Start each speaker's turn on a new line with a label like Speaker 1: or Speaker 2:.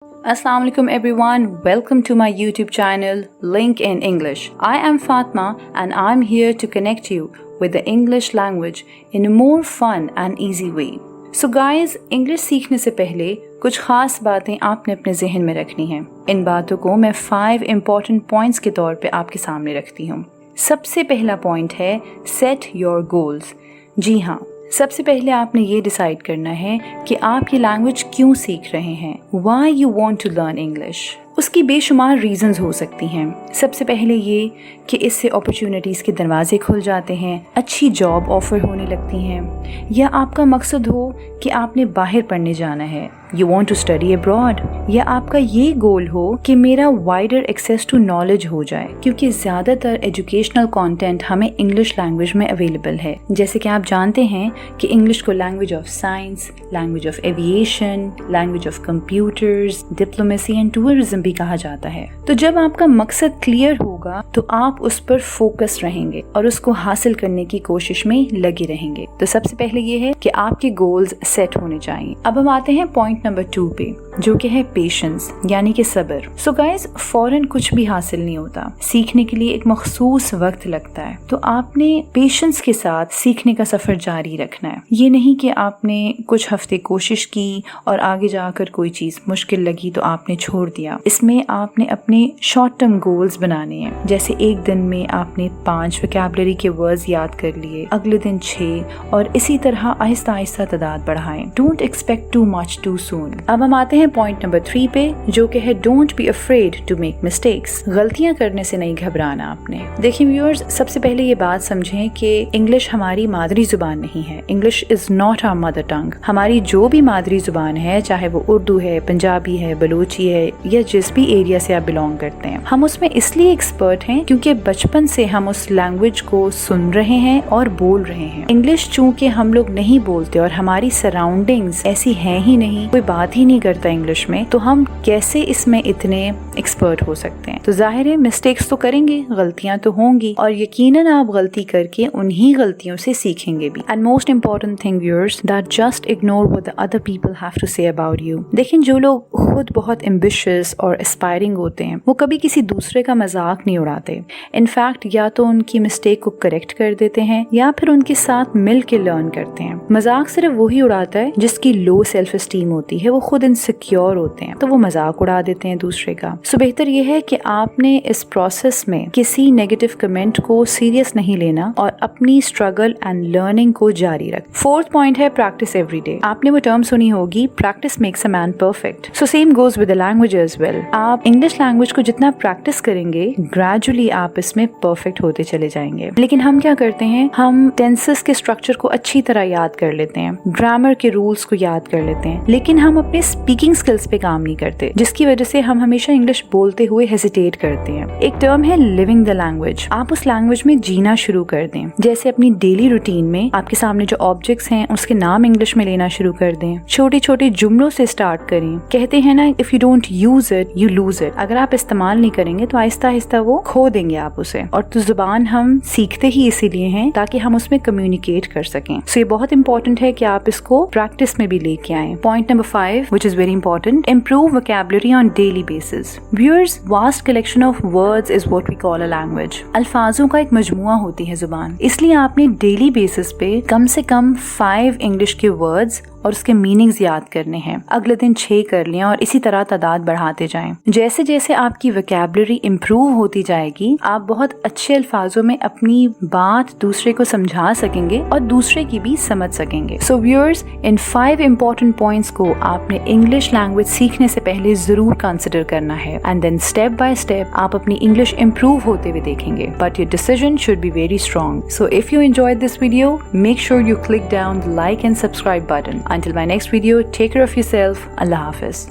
Speaker 1: Assalamu alaikum everyone, welcome to my YouTube channel Link in English. I am Fatma and I'm here to connect you with the English language in a more fun and easy way. So guys, English सीखने से पहले कुछ खास बातें आपने अपने जहन में रखनी हैं. इन बातों को मैं 5 important points के तौर पे आपके सामने रखती हूँ. सबसे पहला पॉइंट है set your goals. जी हाँ, सबसे पहले आपने ये डिसाइड करना है कि आप ये लैंग्वेज क्यों सीख रहे हैं. Why you want to learn English? उसकी बेशुमार रीजंस हो सकती हैं. सबसे पहले ये कि इससे अपॉर्चुनिटीज़ के दरवाजे खुल जाते हैं, अच्छी जॉब ऑफर होने लगती हैं, या आपका मकसद हो कि आपने बाहर पढ़ने जाना है, you want to study abroad, या आपका ये गोल हो कि मेरा वाइडर एक्सेस टू नॉलेज हो जाए, क्योंकि ज़्यादातर एजुकेशनल कंटेंट हमें इंग्लिश लैंग्वेज में अवेलेबल है. जैसे कि आप जानते हैं कि इंग्लिश को language of science, language of aviation, language of computers, diplomacy and tourism भी कहा जाता है. तो जब आपका मकसद क्लियर होगा तो आप उस पर फोकस रहेंगे और उसको हासिल करने की कोशिश में लगे रहेंगे. तो सबसे पहले ये है कि आपके गोल्स सेट होने चाहिए. अब हम आते हैं पॉइंट नंबर 2 पे, जो कि है पेशेंस, यानी कि सब्र. सो गाइस, फौरन कुछ भी हासिल नहीं होता. सीखने के लिए एक मखसूस वक्त लगता है. तो आपने पेशेंस के साथ सीखने का सफर जारी रखना है. ये नहीं कि आपने कुछ हफ्ते कोशिश की और आगे जाकर कोई चीज मुश्किल लगी तो आपने छोड़ दिया. इसमें आपने अपने शॉर्ट टर्म गोल्स बनाने हैं. जैसे एक दिन में आपने 5 वोकैबुलरी के वर्ड्स याद कर लिए, अगले दिन 6, और इसी तरह आहिस्ता आहिस्ता तादाद बढ़ाएं. Don't expect too much too soon. अब हम आते हैं पॉइंट नंबर 3 पे, जो कि है don't be afraid to make mistakes. गलतियां करने से नहीं घबराना आपने. देखिए व्यूअर्स, सबसे पहले ये बात समझें कि इंग्लिश हमारी मादरी जुबान नहीं है. English is not our mother tongue. हमारी जो भी मादरी जुबान है, चाहे वो उर्दू है, पंजाबी है, बलूची है, या जिस भी एरिया से आप बिलोंग करते हैं, हम उसमें इसलिए एक्सपर्ट हैं क्योंकि बचपन से हम उस लैंग्वेज को सुन रहे हैं और बोल रहे हैं. इंग्लिश चूंकि हम लोग नहीं बोलते और हमारी सराउंडिंग्स ऐसी हैं ही नहीं, कोई बात ही नहीं करता इंग्लिश में, तो हम कैसे इसमें इतने एक्सपर्ट हो सकते हैं. तो जाहिर है मिस्टेक्स तो करेंगे, गलतियां तो होंगी, और यकीनन आप गलती करके उन्हीं गलतियों से सीखेंगे भी. And most important thing viewers, that just ignore what the other people have to say about you. लेकिन जो लोग खुद बहुत एम्बिशियस और एस्पायरिंग होते हैं, वो कभी किसी दूसरे का मजाक नहीं उड़ाते. इनफैक्ट या तो उनकी मिस्टेक को करेक्ट कर देते हैं या फिर उनके साथ मिल के लर्न करते हैं. मजाक सिर्फ वही उड़ाता है जिसकी लो सेल्फ एस्टीम होती है, वो खुद इनसिक्योर होते हैं, तो वो मजाक उड़ा देते हैं दूसरे का. सो बेहतर ये है कि आपने इस प्रोसेस में किसी नेगेटिव कमेंट को सीरियस नहीं लेना और अपनी स्ट्रगल एंड लर्निंग को जारी रख. 4th पॉइंट है प्रैक्टिस एवरी डे. आपने वो टर्म सुनी होगी, practice makes a man perfect. So same goes with the language as well. आप इंग्लिश लैंग्वेज को जितना प्रैक्टिस करेंगे, ग्रेजुअली आप इसमें परफेक्ट होते चले जाएंगे. लेकिन हम क्या करते हैं, हम टेंसेस के स्ट्रक्चर को अच्छी तरह याद कर लेते हैं, ग्रामर के रूल्स को याद कर लेते हैं, लेकिन हम अपने स्पीकिंग स्किल्स पे काम नहीं करते, जिसकी वजह से हम हमेशा इंग्लिश बोलते हुए हेजिटेट करते हैं. एक टर्म है लिविंग द लैंग्वेज. आप उस लैंग्वेज में जीना शुरू कर दें. जैसे अपनी डेली रूटीन में आपके सामने जो ऑब्जेक्ट्स हैं उसके नाम इंग्लिश में लेना शुरू कर दें. छोटे छोटे जुमलों से स्टार्ट करें. कहते हैं ना, if you don't use it you lose it. अगर आप इस्तेमाल नहीं करेंगे तो आहिस्ता आहिस्ता वो खो देंगे आप उसे. और तो जुबान हम सीखते ही इसीलिए हैं ताकि हम उसमें कम्युनिकेट कर सकें. सो ये बहुत इंपॉर्टेंट है कि आप इसको प्रैक्टिस में भी लेके आएं. Point number 5, which is very important, improve vocabulary on daily basis. Viewers, vast collection of words is what we call a language. अल्फाजों का एक मजमुआ होती है जुबान, इसलिए आपने डेली बेसिस पे कम से कम 5 इंग्लिश के वर्ड्स और उसके मीनिंग्स याद करने हैं. अगले दिन 6 कर लें और इसी तरह तादाद बढ़ाते जाएं. जैसे जैसे आपकी वोकैबुलरी इम्प्रूव होती जाएगी, आप बहुत अच्छे अल्फाजों में अपनी बात दूसरे को समझा सकेंगे और दूसरे की भी समझ सकेंगे. सो व्यूअर्स, इन 5 इंपॉर्टेंट पॉइंट्स को आपने इंग्लिश लैंग्वेज सीखने से पहले जरूर कंसिडर करना है, and then step by step आप अपनी इंग्लिश इम्प्रूव होते हुए देखेंगे. But your decision should be very strong. So if you enjoyed this video, make sure you click down the like and subscribe button. Until my next video, take care of yourself. Allah Hafiz.